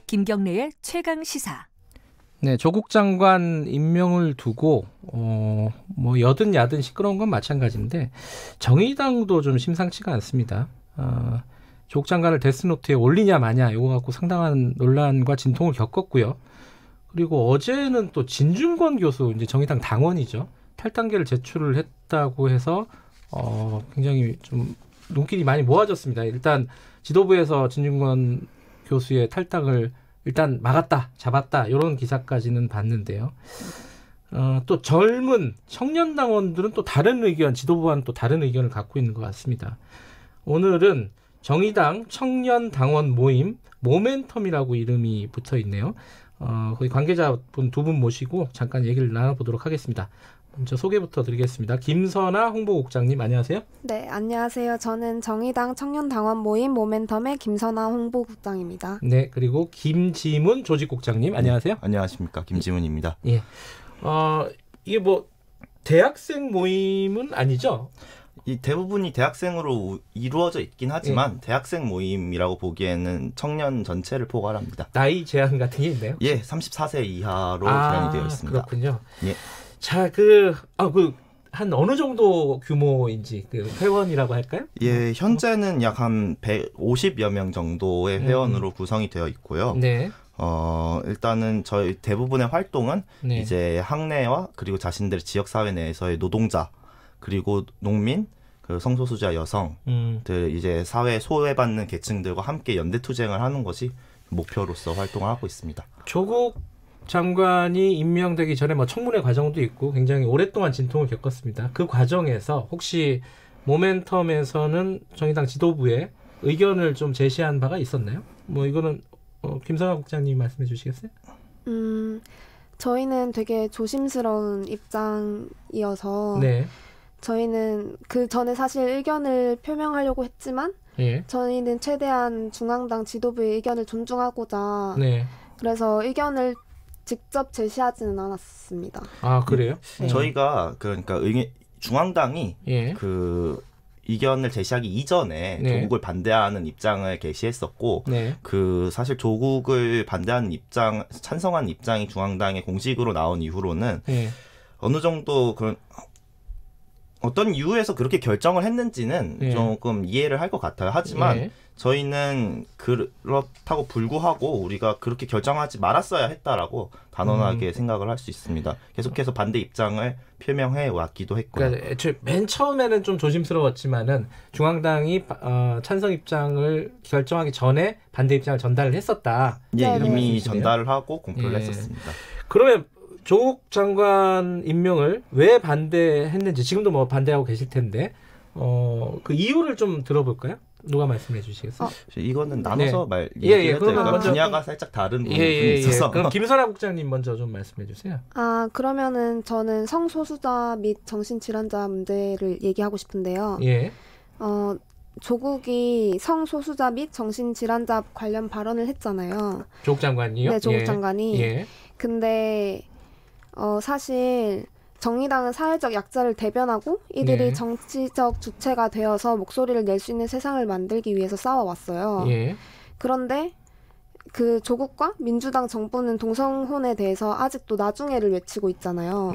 김경래의 최강 시사. 네, 조국 장관 임명을 두고 뭐 여든 야든 시끄러운 건 마찬가지인데 정의당도 좀 심상치가 않습니다. 조국 장관을 데스노트에 올리냐 마냐 이거 갖고 상당한 논란과 진통을 겪었고요. 그리고 어제는 또 진중권 교수, 이제 정의당 당원이죠, 탈당계를 제출을 했다고 해서 굉장히 좀 눈길이 많이 모아졌습니다. 일단 지도부에서 진중권 교수의 탈당을 일단 막았다, 잡았다, 이런 기사까지는 봤는데요. 또 젊은 청년 당원들은 또 다른 의견, 지도부와는 또 다른 의견을 갖고 있는 것 같습니다. 오늘은 정의당 청년 당원 모임 모멘텀이라고 이름이 붙어 있네요. 거기 관계자분 두 분 모시고 잠깐 얘기를 나눠보도록 하겠습니다. 먼저 소개부터 드리겠습니다. 김선아 홍보국장님, 안녕하세요. 네, 안녕하세요. 저는 정의당 청년당원 모임 모멘텀의 김선아 홍보국장입니다. 네, 그리고 김지문 조직국장님, 안녕하세요. 안녕하십니까, 김지문입니다. 예. 이게 뭐 대학생 모임은 아니죠? 이 대부분이 대학생으로 이루어져 있긴 하지만 예. 대학생 모임이라고 보기에는 청년 전체를 포괄합니다. 나이 제한 같은 게 있나요? 예, 34세 이하로 제한이 되어 있습니다. 그렇군요. 예. 자, 한 어느 정도 규모인지, 회원이라고 할까요? 예, 현재는 약 한 150여 명 정도의 회원으로 구성이 되어 있고요. 네. 일단은 저희 대부분의 활동은 네. 이제 학내와 그리고 자신들의 지역사회 내에서의 노동자, 그리고 농민, 성소수자 여성들, 이제 사회에 소외받는 계층들과 함께 연대투쟁을 하는 것이 목표로서 활동을 하고 있습니다. 조국 장관이 임명되기 전에 뭐 청문회 과정도 있고 굉장히 오랫동안 진통을 겪었습니다. 그 과정에서 혹시 모멘텀에서는 정의당 지도부에 의견을 좀 제시한 바가 있었나요? 뭐 이거는 김선아 국장님 말씀해 주시겠어요? 저희는 되게 조심스러운 입장이어서 네. 저희는 그 전에 사실 의견을 표명하려고 했지만 예. 저희는 최대한 중앙당 지도부의 의견을 존중하고자 네. 그래서 의견을 직접 제시하지는 않았습니다. 아, 그래요? 네. 저희가 그러니까 중앙당이 예. 그 의견을 제시하기 이전에 네. 조국을 반대하는 입장을 게시했었고, 네. 사실 조국을 반대하는 입장, 찬성하는 입장이 중앙당에 공식으로 나온 이후로는 네. 어느 정도 어떤 이유에서 그렇게 결정을 했는지는 네. 조금 이해를 할 것 같아요. 하지만 네. 저희는 그렇다고 불구하고 우리가 그렇게 결정하지 말았어야 했다라고 단언하게 생각을 할 수 있습니다. 계속해서 반대 입장을 표명해 왔기도 했고요. 그러니까 애초에 맨 처음에는 좀 조심스러웠지만은 중앙당이 찬성 입장을 결정하기 전에 반대 입장을 전달을 했었다. 예, 네, 이미 네. 전달을 하고 공표를 예. 했었습니다. 그러면 조국 장관 임명을 왜 반대했는지, 지금도 뭐 반대하고 계실 텐데 그 이유를 좀 들어볼까요? 누가 말씀해 주시겠어요? 이거는 나눠서 그러면 그러니까 먼저 분야가 살짝 다른 부분이 있어서. 그럼 김선아 국장님 먼저 좀 말씀해 주세요. 그러면은 저는 성소수자 및 정신질환자 문제를 얘기하고 싶은데요. 예. 조국이 성소수자 및 정신질환자 관련 발언을 했잖아요. 조국 장관이요? 네, 조국 장관이. 예. 근데 사실 정의당은 사회적 약자를 대변하고 이들이 네. 정치적 주체가 되어서 목소리를 낼 수 있는 세상을 만들기 위해서 싸워왔어요. 예. 그런데 그 조국과 민주당 정부는 동성혼에 대해서 아직도 나중에를 외치고 있잖아요.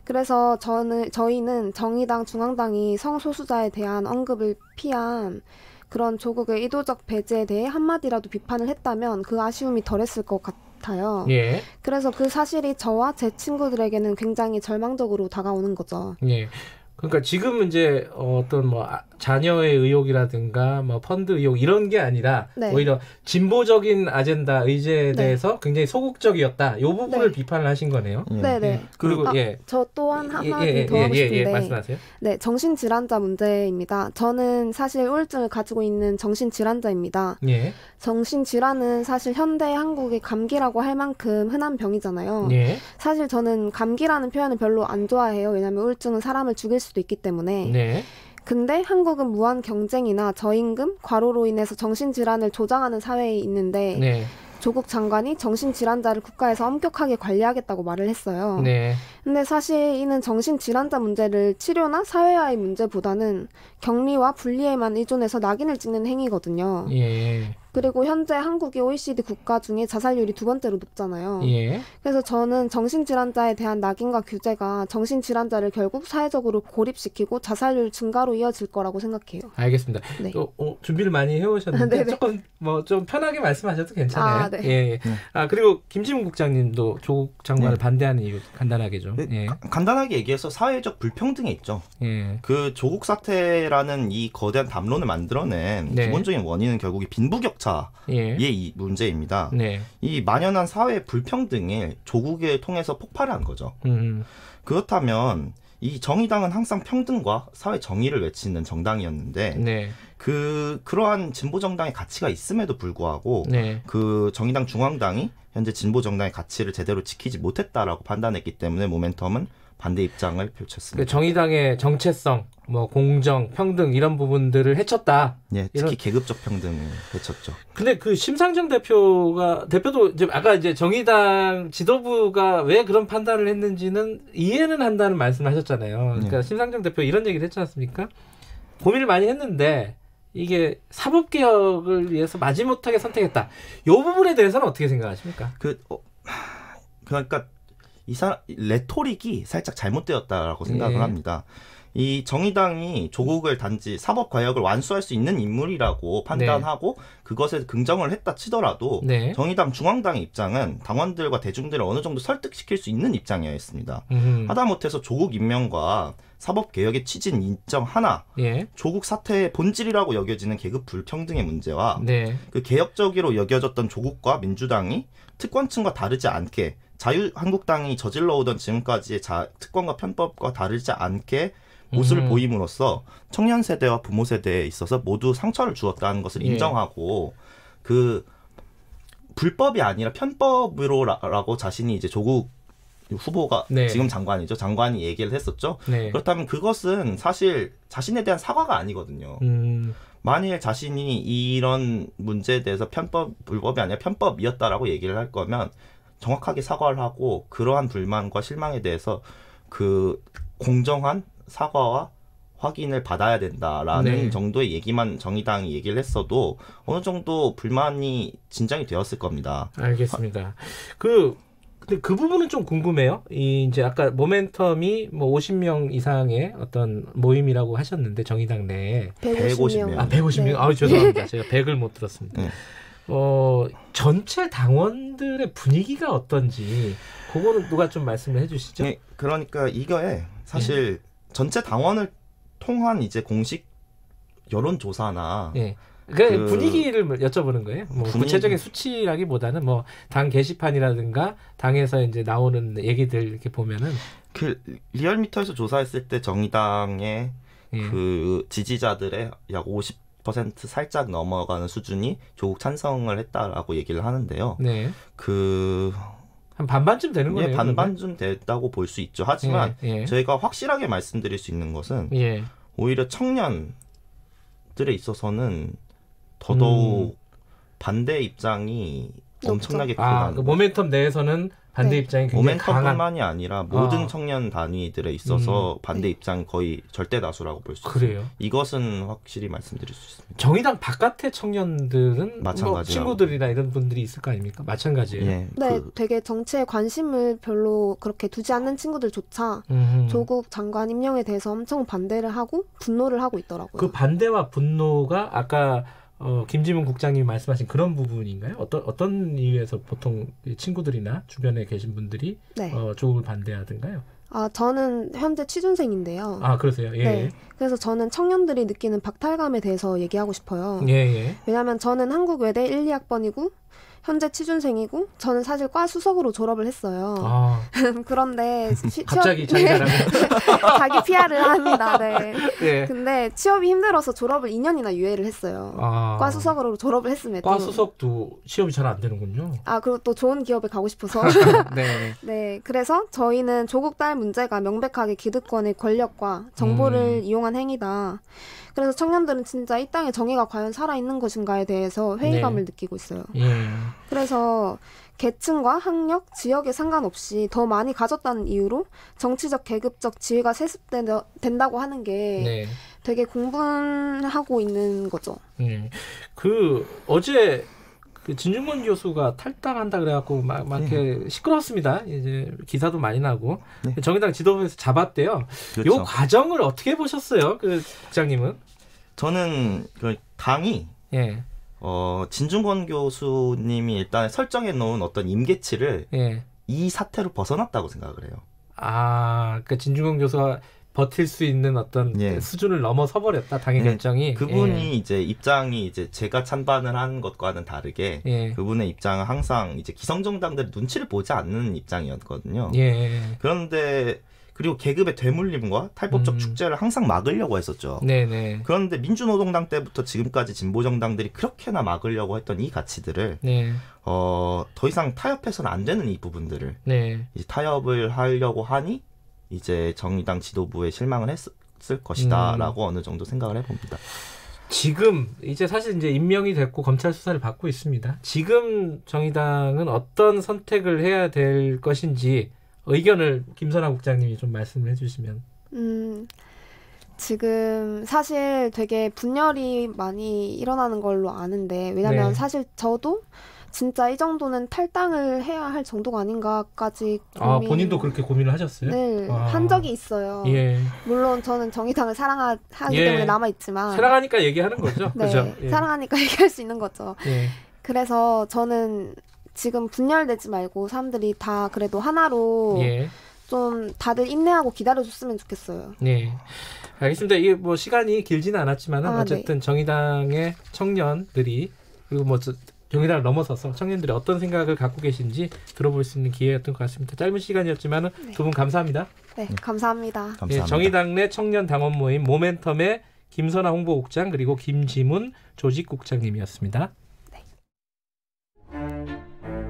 그래서 저희는 정의당, 중앙당이 성소수자에 대한 언급을 피한 그런 조국의 의도적 배제에 대해 한마디라도 비판을 했다면 그 아쉬움이 덜했을 것 같아요. 예. 그래서 그 사실이 저와 제 친구들에게는 굉장히 절망적으로 다가오는 거죠. 예. 그러니까 지금 이제 어떤 뭐 자녀의 의혹이라든가 뭐 펀드 의혹 이런 게 아니라 네. 오히려 진보적인 아젠다 의제에 네. 대해서 굉장히 소극적이었다. 이 부분을 네. 비판을 하신 거네요. 네네. 예. 그리고 저 또한 한마디 더 하고 싶은데 말씀하세요. 네, 정신질환자 문제입니다. 저는 사실 우울증을 가지고 있는 정신질환자입니다. 예. 정신질환은 사실 현대 한국의 감기라고 할 만큼 흔한 병이잖아요. 예. 사실 저는 감기라는 표현을 별로 안 좋아해요. 왜냐하면 우울증은 사람을 죽일 수도 있기 때문에. 네. 근데 한국은 무한 경쟁이나 저임금, 과로로 인해서 정신질환을 조장하는 사회에 있는데 네. 조국 장관이 정신질환자를 국가에서 엄격하게 관리하겠다고 말을 했어요. 네. 근데 사실 이는 정신질환자 문제를 치료나 사회화의 문제보다는 격리와 분리에만 의존해서 낙인을 찍는 행위거든요. 예. 그리고 현재 한국이 OECD 국가 중에 자살률이 2번째로 높잖아요. 예. 그래서 저는 정신질환자에 대한 낙인과 규제가 정신질환자를 결국 사회적으로 고립시키고 자살률 증가로 이어질 거라고 생각해요. 알겠습니다. 네. 준비를 많이 해오셨는데 조금 좀 편하게 말씀하셔도 괜찮아요. 네. 예. 그리고 김지문 국장님도 조국 장관을 반대하는 이유 간단하게 좀. 예. 간단하게 얘기해서 사회적 불평등에 있죠. 예. 그 조국 사태라는 이 거대한 담론을 만들어낸 기본적인 원인은 결국 빈부격차의 이 문제입니다. 이 만연한 사회 불평등이 조국을 통해서 폭발한 거죠. 그렇다면 이 정의당은 항상 평등과 사회 정의를 외치는 정당이었는데 그러한 진보 정당의 가치가 있음에도 불구하고 그 정의당 중앙당이 현재 진보 정당의 가치를 제대로 지키지 못했다라고 판단했기 때문에 모멘텀은 반대 입장을 펼쳤습니다. 정의당의 정체성, 공정, 평등 이런 부분들을 해쳤다. 네, 특히 계급적 평등을 해쳤죠. 근데 그 심상정 대표도 이제 아까 이제 정의당 지도부가 왜 그런 판단을 했는지는 이해는 한다는 말씀하셨잖아요. 그러니까 심상정 대표 이런 얘기를 했지 않습니까? 고민을 많이 했는데 이게 사법개혁을 위해서 마지못하게 선택했다. 이 부분에 대해서는 어떻게 생각하십니까? 그러니까 레토릭이 살짝 잘못되었다라고 생각을 합니다. 이 정의당이 조국을 단지 사법개혁을 완수할 수 있는 인물이라고 판단하고 그것에 긍정을 했다 치더라도 정의당 중앙당의 입장은 당원들과 대중들을 어느 정도 설득시킬 수 있는 입장이었습니다. 하다못해서 조국 임명과 사법개혁의 취지는 인정하나 조국 사태의 본질이라고 여겨지는 계급 불평등의 문제와 그 개혁적으로 여겨졌던 조국과 민주당이 특권층과 다르지 않게 자유한국당이 저질러오던 지금까지의 특권과 편법과 다르지 않게 모습을 보임으로써 청년 세대와 부모 세대에 있어서 모두 상처를 주었다는 것을 인정하고 그 불법이 아니라 편법으로라고 자신이 이제 조국 후보가 지금 장관이죠. 장관이 얘기를 했었죠. 그렇다면 그것은 사실 자신에 대한 사과가 아니거든요. 만일 자신이 이런 문제에 대해서 불법이 아니라 편법이었다라고 얘기를 할 거면 정확하게 사과를 하고 그러한 불만과 실망에 대해서 그 공정한 사과와 확인을 받아야 된다라는 정도의 얘기만 정의당이 얘기를 했어도 어느 정도 불만이 진정이 되었을 겁니다. 알겠습니다. 근데 그 부분은 좀 궁금해요. 이제 아까 모멘텀이 50명 이상의 어떤 모임이라고 하셨는데 정의당 내에 150명. 150명. 죄송합니다. 제가 100을 못 들었습니다. 전체 당원들의 분위기가 어떤지 그거는 누가 좀 말씀을 해주시죠. 그러니까 이거에 사실 전체 당원을 통한 이제 공식 여론조사나 그 분위기를 여쭤보는 거예요. 구체적인 수치라기보다는 당 게시판이라든가 당에서 이제 나오는 얘기들 이렇게 보면은 그 리얼미터에서 조사했을 때 정의당의 그 지지자들의 약 50% 살짝 넘어가는 수준이 조국 찬성을 했다라고 얘기를 하는데요. 한 반반쯤 되는 거네요. 반반쯤 됐다고 볼 수 있죠. 하지만 저희가 확실하게 말씀드릴 수 있는 것은 오히려 청년들에 있어서는 더더욱 반대 입장이 엄청나게 크고 그 모멘텀 내에서는 반대 입장이 굉장히 강한. 모멘텀뿐만이 아니라 모든 청년 단위들에 있어서 반대 입장이 거의 절대 다수라고 볼 수 있습니다. 이것은 확실히 말씀드릴 수 있습니다. 정의당 바깥의 청년들은 친구들이나 이런 분들이 있을 거 아닙니까? 마찬가지예요. 되게 정치에 관심을 별로 그렇게 두지 않는 친구들조차 조국 장관 임명에 대해서 엄청 반대를 하고 분노를 하고 있더라고요. 그 반대와 분노가 아까 김지문 국장님이 말씀하신 그런 부분인가요? 어떤 이유에서 보통 친구들이나 주변에 계신 분들이 조국을 반대하던가요? 저는 현재 취준생인데요. 그러세요? 그래서 저는 청년들이 느끼는 박탈감에 대해서 얘기하고 싶어요. 왜냐하면 저는 한국외대 1, 2학번이고 현재 취준생이고 저는 사실 과 수석으로 졸업을 했어요. 그런데 갑자기 자기 자랑을 자기 PR을 합니다. 근데 취업이 힘들어서 졸업을 2년이나 유예를 했어요. 과 수석으로 졸업을 했음에도. 과 수석도 시험이 잘 안 되는군요. 그리고 또 좋은 기업에 가고 싶어서. 그래서 저희는 조국 딸 문제가 명백하게 기득권의 권력과 정보를 이용한 행위다. 그래서 청년들은 진짜 이 땅에 정의가 과연 살아있는 것인가에 대해서 회의감을 느끼고 있어요. 그래서 계층과 학력, 지역에 상관없이 더 많이 가졌다는 이유로 정치적, 계급적 지위가 세습된다고 하는 게 되게 공분하고 있는 거죠. 그 어제 그 진중권 교수가 탈당한다 그래갖고 막 이렇게 시끄러웠습니다. 이제 기사도 많이 나고 네. 정의당 지도부에서 잡았대요. 그렇죠. 요 과정을 어떻게 보셨어요, 그 국장님은? 저는 그 당이 진중권 교수님이 일단 설정해 놓은 어떤 임계치를 이 사태로 벗어났다고 생각을 해요. 그 진중권 교수가 버틸 수 있는 어떤 수준을 넘어서 버렸다, 당의 결정이. 그분이 이제 입장이 이제 제가 찬반을 하는 것과는 다르게 그분의 입장은 항상 이제 기성정당들 눈치를 보지 않는 입장이었거든요. 그런데 그리고 계급의 되물림과 탈법적 축제를 항상 막으려고 했었죠. 네네. 그런데 민주노동당 때부터 지금까지 진보정당들이 그렇게나 막으려고 했던 이 가치들을 더 이상 타협해서는 안 되는 이 부분들을 이제 타협을 하려고 하니 이제 정의당 지도부에 실망을 했을 것이다라고 어느 정도 생각을 해봅니다. 지금 이제 사실 이제 임명이 됐고 검찰 수사를 받고 있습니다. 지금 정의당은 어떤 선택을 해야 될 것인지 의견을 김선아 국장님이 좀 말씀을 해주시면. 지금 사실 되게 분열이 많이 일어나는 걸로 아는데 왜냐면 사실 저도 진짜 이 정도는 탈당을 해야 할 정도가 아닌가까지 본인도 그렇게 고민을 하셨어요? 네, 한 적이 있어요. 물론 저는 정의당을 사랑하기 때문에 남아있지만 사랑하니까 얘기하는 거죠? 네, 그죠? 사랑하니까 얘기할 수 있는 거죠. 그래서 저는 지금 분열되지 말고 사람들이 다 그래도 하나로 좀 다들 인내하고 기다려줬으면 좋겠어요. 알겠습니다. 이게 뭐 시간이 길지는 않았지만 어쨌든 정의당의 청년들이 그리고 뭐 정의당을 넘어서서 청년들이 어떤 생각을 갖고 계신지 들어볼 수 있는 기회였던 것 같습니다. 짧은 시간이었지만 두 분 감사합니다. 네, 감사합니다. 정의당 내 청년 당원 모임 모멘텀의 김선아 홍보국장 그리고 김지문 조직국장님이었습니다.